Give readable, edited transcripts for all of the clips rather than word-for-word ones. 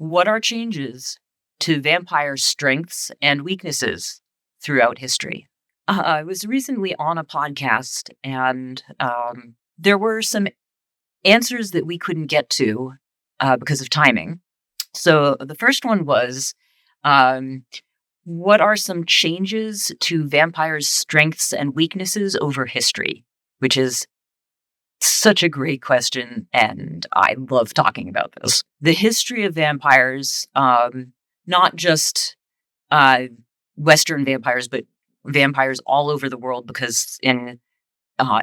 What are changes to vampire strengths and weaknesses throughout history? I was recently on a podcast, and there were some answers that we couldn't get to because of timing. So the first one was, um, what are some changes to vampires' strengths and weaknesses over history? Which is such a great question, and I love talking about this. The history of vampires, not just uh, Western vampires, but vampires all over the world, because in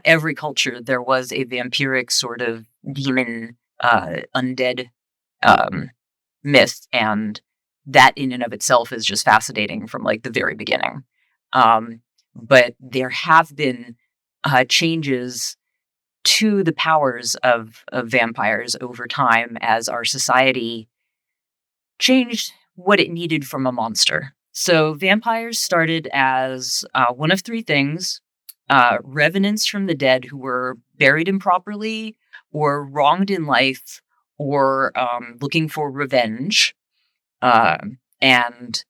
every culture there was a vampiric sort of demon, undead um, myth, and that in and of itself is just fascinating from like the very beginning. But there have been changes to the powers of vampires over time as our society changed what it needed from a monster. So vampires started as one of three things: revenants from the dead who were buried improperly or wronged in life, or looking for revenge. And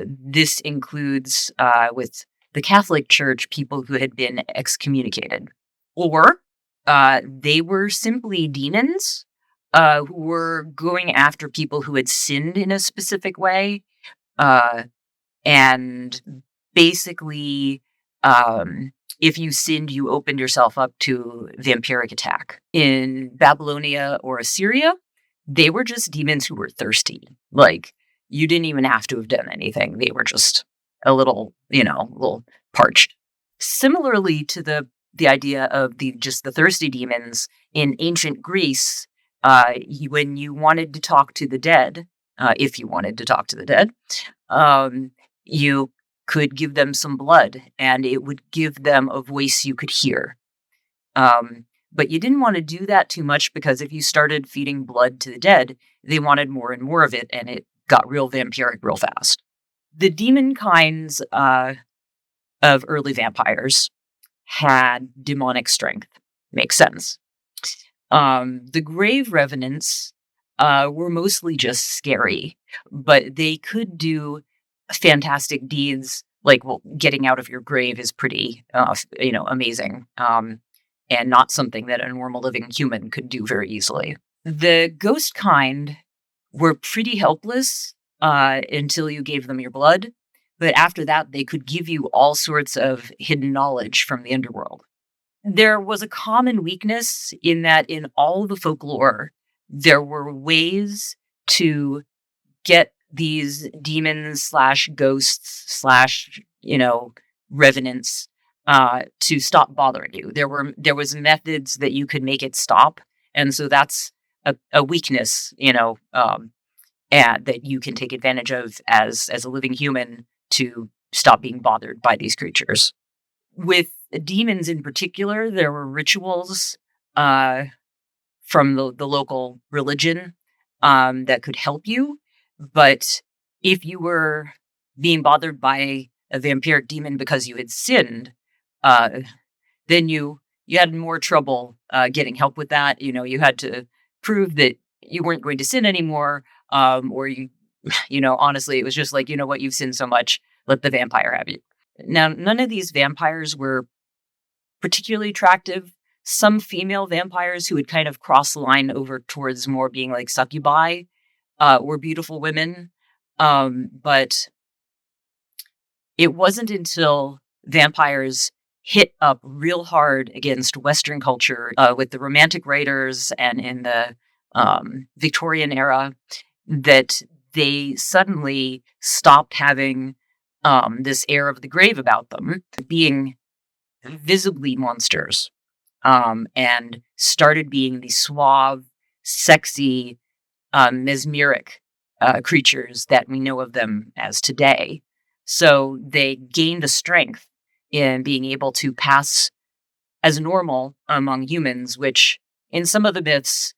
this includes, with the Catholic Church, people who had been excommunicated. Or they were simply demons who were going after people who had sinned in a specific way. And basically, if you sinned, you opened yourself up to vampiric attack. In Babylonia or Assyria, they were just demons who were thirsty. Like, you didn't even have to have done anything. They were just a little, a little parched. Similarly to the idea of the thirsty demons in ancient Greece, when you wanted to talk to the dead, if you wanted to talk to the dead, you could give them some blood, and it would give them a voice you could hear. But you didn't want to do that too much, because if you started feeding blood to the dead, they wanted more and more of it, and it got real vampiric real fast. The demon kinds of early vampires had demonic strength. Makes sense. The grave revenants were mostly just scary, but they could do fantastic deeds. Like, well, getting out of your grave is pretty, amazing, and not something that a normal living human could do very easily. The ghost kind were pretty helpless until you gave them your blood. But after that, they could give you all sorts of hidden knowledge from the underworld. There was a common weakness in that in all the folklore, there were ways to get these demons slash ghosts slash, revenants to stop bothering you. There was methods that you could make it stop. And so that's a weakness, and that you can take advantage of as a living human to stop being bothered by these creatures. With demons in particular, there were rituals from the local religion that could help you. But if you were being bothered by a vampiric demon because you had sinned, then you had more trouble getting help with that. You had to prove that you weren't going to sin anymore, or honestly, it was just like, what, you've sinned so much, let the vampire have you. Now, none of these vampires were particularly attractive. Some female vampires who would kind of cross the line over towards more being like succubi were beautiful women. But it wasn't until vampires hit up real hard against Western culture with the Romantic writers and in the Victorian era that they suddenly stopped having this air of the grave about them, being visibly monsters, and started being these suave, sexy, mesmeric creatures that we know of them as today. So they gained a strength in being able to pass as normal among humans, which in some of the myths,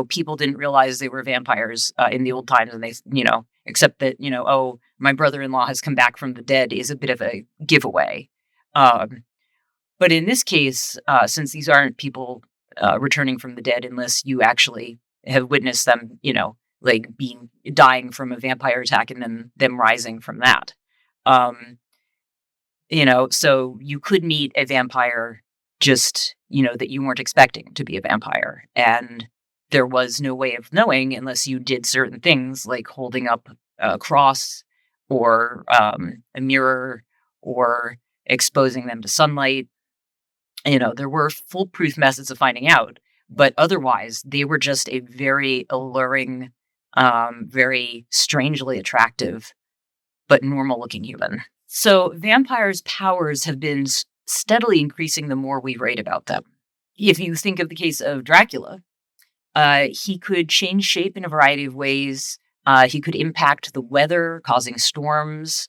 people didn't realize they were vampires in the old times, and they, except that, oh, my brother-in-law has come back from the dead is a bit of a giveaway. But in this case, since these aren't people returning from the dead, unless you actually have witnessed them, like dying from a vampire attack and then them rising from that. Um, so you could meet a vampire just, that you weren't expecting to be a vampire. And there was no way of knowing unless you did certain things like holding up a cross or a mirror or exposing them to sunlight. There were foolproof methods of finding out, but otherwise, they were just a very alluring, very strangely attractive, but normal looking human. So, vampires' powers have been steadily increasing the more we write about them. If you think of the case of Dracula, he could change shape in a variety of ways. He could impact the weather, causing storms.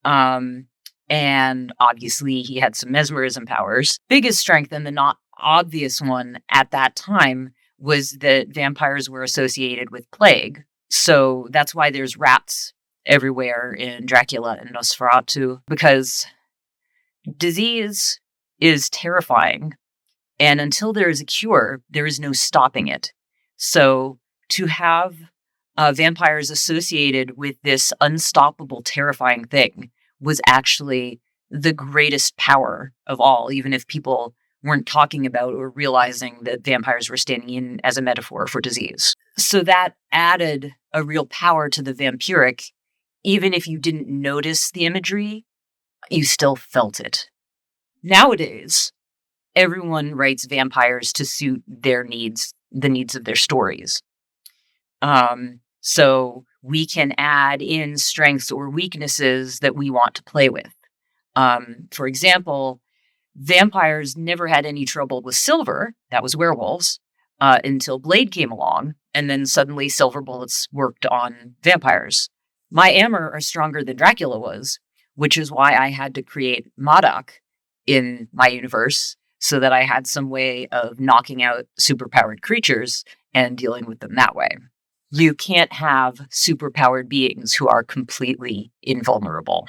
Um, and obviously, he had some mesmerism powers. Biggest strength, and the not obvious one at that time, was that vampires were associated with plague. So that's why there's rats everywhere in Dracula and Nosferatu, because disease is terrifying. And until there is a cure, there is no stopping it. So to have vampires associated with this unstoppable, terrifying thing was actually the greatest power of all, even if people weren't talking about or realizing that vampires were standing in as a metaphor for disease. So that added a real power to the vampiric. Even if you didn't notice the imagery, you still felt it. Nowadays, everyone writes vampires to suit their needs, the needs of their stories. So we can add in strengths or weaknesses that we want to play with. For example, vampires never had any trouble with silver, that was werewolves, until Blade came along, and then suddenly silver bullets worked on vampires. My Ammer are stronger than Dracula was, which is why I had to create Modoc in my universe, so that I had some way of knocking out superpowered creatures and dealing with them that way. You can't have superpowered beings who are completely invulnerable.